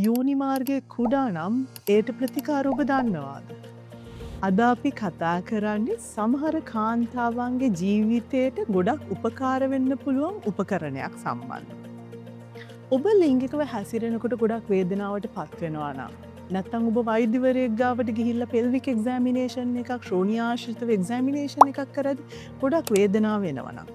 යෝනි මාර්ගය කුඩා නම් ඒට ප්‍රතිකාර ඔබ දන්නවාද? අද අපි කතා කරන්නේ සමහර කාන්තාවන්ගේ ජීවිතයට ගොඩක් උපකාර වෙන්න පුළුවන් උපකරණයක් සම්බන්ධ. ඔබ ලිංගිකව හැසිරෙනකොට ගොඩක් වේදනාවට පත් වෙනවා නම් නැත්නම් ඔබ වෛද්‍යවරයෙක් ගාවට ගිහිල්ලා පෙල්වික් එක්සැමිනේෂන් එකක් ශ්‍රෝණියාශ්‍රිතව එක්සැමිනේෂන් එකක් කරද්දී ගොඩක් වේදනාව වෙනවා නම්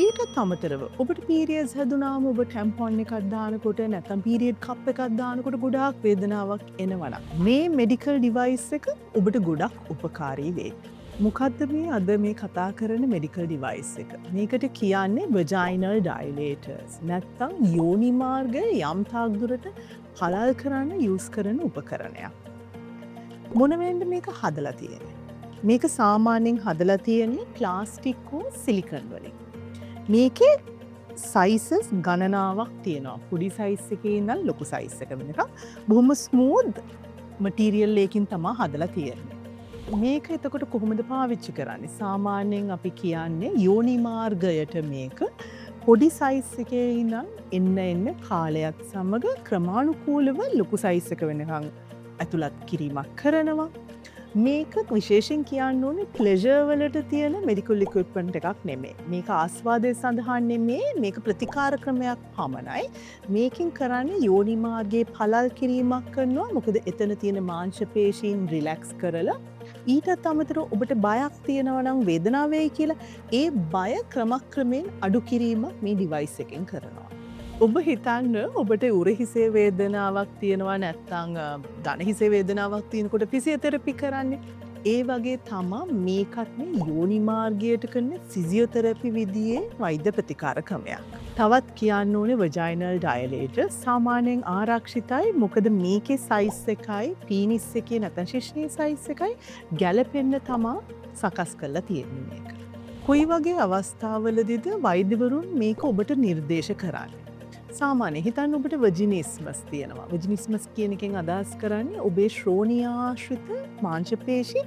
ඊටත් අමතරව ඔබට පීරියඩ්ස් හැදුනාම ඔබ ටැම්පොන් එකක් දානකොට නැත්නම් පීරියඩ් කප් එකක් දානකොට ගොඩාක් වේදනාවක් එනවා නම් මේ මෙඩිකල් ඩිවයිස් එක ඔබට ගොඩක් උපකාරී වෙයි. මොකද්ද මේ අද මේ කතා කරන මෙඩිකල් ඩිවයිස් එක? මේකට කියන්නේ vaginal dilators. නැත්නම් යෝනි මාර්ගය යම් තාක් දුරට හලල් කරන්න යූස් කරන උපකරණයක්. මොන වෙන්ද මේක හදලා තියෙන්නේ? මේක සාමාන්‍යයෙන් හදලා තියෙන්නේ ප්ලාස්ටික් හෝ සිලිකන් වලින්. මේකේ සයිසස් ගණනාවක් තියෙනවා. පොඩි සයිස් එකේ ඉඳන් ලොකු සයිස් එක වෙනකම් බොහොම ස්මූත් මටීරියල් එකකින් තමයි හදලා තියෙන්නේ. මේක එතකොට කොහොමද පාවිච්චි කරන්නේ? සාමාන්‍යයෙන් අපි කියන්නේ යෝනි මාර්ගයට මේක පොඩි සයිස් එකේ ඉඳන් එන්න කාලයත් සමග ක්‍රමානුකූලව ලොකු සයිස් එක වෙනකම් ඇතුළත් කිරීමක් කරනවා. මේක විශේෂයෙන් කියන්න ඕනේ ප්ලෙෂර් වලට තියෙන මෙඩිකල් ඉක්විප්මන්ට් එකක් නෙමෙයි. මේක ආස්වාදය සඳහා නෙමෙයි, මේක ප්‍රතිකාර ක්‍රමයක් පමණයි. මේකෙන් කරන්නේ යෝනි මාර්ගයේ පළල් කිරීමක් කරනවා. මොකද එතන තියෙන මාංශ පේශීන් රිලැක්ස් කරලා ඊටත් අමතරව ඔබට බයක් තියෙනවා නම් වේදනාව වෙයි කියලා ඒ බය ක්‍රමක්‍රමයෙන් අඩු කිරීමක් මේ ඩිවයිස් එකෙන් කරනවා. ඔබ හිතන්න ඔබට උරහිසේ වේදනාවක් තියෙනවා නැත්නම් දන හිසේ වේදනාවක් තියෙනකොට ෆිසියෝതെරපි කරන්නේ. ඒ වගේ තමා මේකත් මේ යෝනි මාර්ගයට කරන ෆිසියෝതെරපි විදියේ වෛද්‍ය ප්‍රතිකාර ක්‍රමයක්. තවත් කියන්න ඕනේ vaginal dilator සාමාන්‍යයෙන් ආරක්ෂිතයි. මොකද මේකේ සයිස් එකයි පීනිස් එකේ නැත්නම් ශිශ්නී සයිස් එකයි ගැලපෙන්න තමා සකස් කරලා තියෙන්නේ මේක. කොයි වගේ අවස්ථාවලදීද වෛද්‍යවරුන් මේක ඔබට නිර්දේශ කරන්නේ? සාමාන්‍ය හිතන්න ඔබට වජිනිස්මස් තියෙනවා. වජිනිස්මස් කියන එකෙන් අදහස් කරන්නේ ඔබේ ශ්‍රෝණියාශ්‍රිත මාංශ පේශි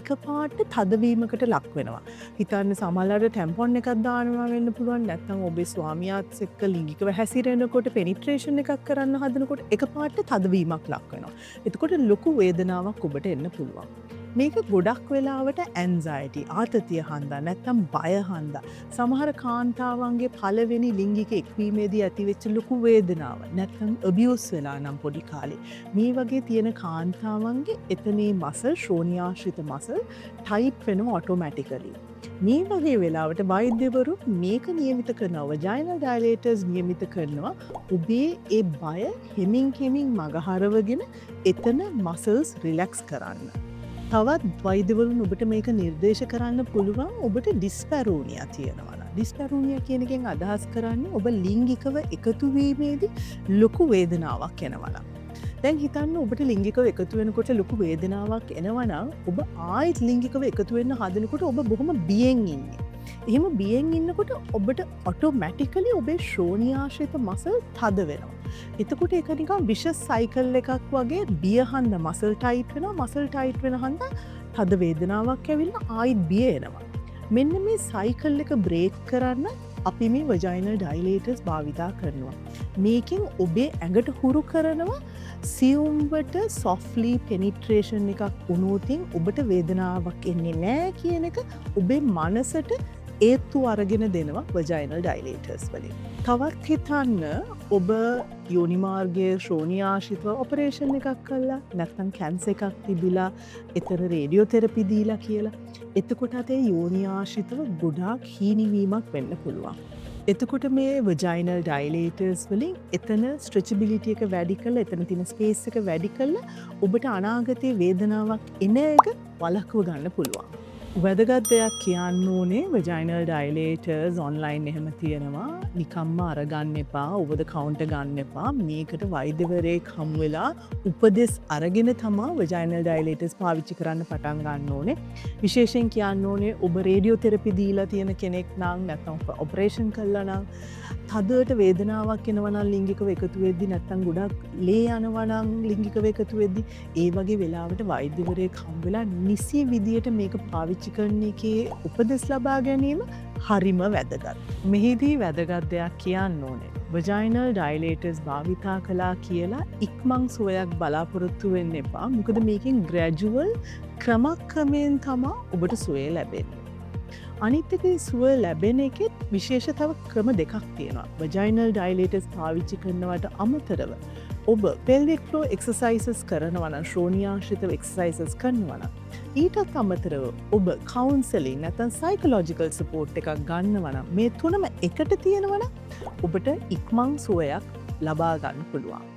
එකපාරට තදවීමකට ලක් වෙනවා. හිතන්න සමහරවිට ටැම්පොන් එකක් දානවා වෙන්න පුළුවන්. නැත්නම් ඔබේ ස්වාමියාත් එක්ක ලිංගිකව හැසිරෙනකොට පෙනිට්‍රේෂන් එකක් කරන්න හදනකොට එකපාරට තදවීමක් ලක් වෙනවා. එතකොට ලොකු වේදනාවක් ඔබට එන්න පුළුවන්. මේක ගොඩක් වෙලාවට ඇන්සයිටි ආතතිය හන්දා නැත්නම් බය හන්දා සමහර කාන්තාවන්ගේ පළවෙනි ලිංගික එක්වීමේදී ඇතිවෙච්ච ලොකු වේදනාව නැත්නම් අබියුස් වෙලා නම් පොඩි කාලේ මේ වගේ තියෙන කාන්තාවන්ගේ එතනේ මසල් ශ්‍රෝණියාශ්‍රිත මසල් ටයිප් වෙනවා ඔටෝමැටිකලි. මේ වගේ වෙලාවට වෛද්‍යවරු මේක නියමිත කරනවා. vaginal dilators නියමිත කරනවා. ඔබේ ඒ බය හෙමින් මගහරවගෙන එතන මසල්ස් රිලැක්ස් කරන්න. තවත් වෛද්‍යවරුන් ඔබට මේක නිර්දේශ කරන්න පුළුවන් ඔබට ඩිස්පැරෝනියා තියෙනවා. ඩිස්පැරෝනියා කියන එකෙන් අදහස් කරන්නේ ඔබ ලිංගිකව එකතු වීමේදී ලොකු වේදනාවක් එනවා. දැන් හිතන්න ඔබට ලිංගිකව එකතු වෙනකොට ලොකු වේදනාවක් එනවා නම් ඔබ ආයෙත් ලිංගිකව එකතු වෙන්න හදනකොට ඔබ බොහොම බියෙන් ඉන්නේ. එහෙම බියෙන් ඉන්නකොට ඔබට ඔටෝමැටිකලි ඔබේ ශ්‍රෝණියාශ්‍රිත මසල් තද වෙනවා. එතකොට ඒක නිකන් විෂස් සයිකල් එකක් වගේ බිය හන්ද මසල් ටයිට් වෙනවා. මසල් ටයිට් වෙන හන්ද තද වේදනාවක් ඇවිල්ලා ආයෙත් බිය එනවා. මෙන්න මේ සයිකල් එක බ්‍රේක් කරන්න අපි මේ vaginal dilators භාවිතා කරනවා. මේකෙන් ඔබේ ඇඟට හුරු කරනවා සියුම්වට softly penetration එකක් වුණොතින් ඔබට වේදනාවක් එන්නේ නැහැ කියන එක ඔබේ මනසට ඒත්තු අරගෙන දෙනවා vaginal dilators වලින්. තවත් හිතන්න ඔබ යෝනි මාර්ගයේ ශ්‍රෝණියාශ්‍රිතව ඔපරේෂන් එකක් කළා නැත්නම් කැන්සර් එකක් තිබිලා එතන රේඩියෝതെරපි දීලා කියලා. එතකොට අතේ යෝනියාශ්‍රිතව ගොඩාක් හීනිවීමක් වෙන්න පුළුවන්. එතකොට මේ vaginal dilators වලින් එතන stretchability එක වැඩි කරලා එතන තියෙන space එක වැඩි කරලා ඔබට අනාගතයේ වේදනාවක් එන එක වළක්ව ගන්න පුළුවන්. වැදගත් දෙයක් කියන්න ඕනේ vaginal dilators online එහෙම තියෙනවා. නිකම්ම අරගන්න එපා. over the counter ගන්න එපා. මේකට වෛද්‍යවරයෙක් හමු වෙලා උපදෙස් අරගෙන තමයි vaginal dilators පාවිච්චි කරන්න පටන් ගන්න ඕනේ. විශේෂයෙන් කියන්න ඕනේ ඔබ රේඩියෝതെරපි දීලා තියෙන කෙනෙක් නම් නැත්නම් ඔපරේෂන් කළා නම් තදට වේදනාවක් එනවා නම් ලිංගිකව එකතු වෙද්දි නැත්නම් ගොඩක් ලේ යනවා නම් ලිංගිකව එකතු වෙද්දි ඒ වගේ වෙලාවට වෛද්‍යවරයෙක් හම් වෙලා නිසි විදියට මේක පාවිච්චි කරන එකේ උපදෙස් ලබා ගැනීම හරිම වැදගත්. මෙහිදී වැදගත් දෙයක් කියන්න ඕනේ. වජයිනල් ඩයිලේටර්ස් භාවිතා කලා කියලා ඉක්මං සුවයක් බලාපොරොත්තු වෙන්න එපා. මොකද මේකින් ග්‍රැජුවල් ක්‍රමක්‍රමයෙන් තමා ඔබට සුවේ ලැබෙන්නේ. අනිත්තක සුව ලැබෙන එකෙත් විශේෂ තව ක්‍රම දෙකක් තියෙනවා. වජයිනල් ඩයිලේටර්ස් පාවිච්චි කරනවට අමතරව ඔබ පෙල්වික් ෆ්ලෝ එක්සර්සයිසස් කරනවන ශ්‍රෝණියාශ්‍රිතව එක්සර්සයිසස් කරනවන. ඊටත් අමතරව ඔබ කවුන්සලින් නැතන් සයිකලෝජිකල් සපෝට් එකක් ගන්නවන මේ තුනම එකට තියෙනවන ඔබට ඉක්මං සුවයක් ලබාගන්න පුළුවන්.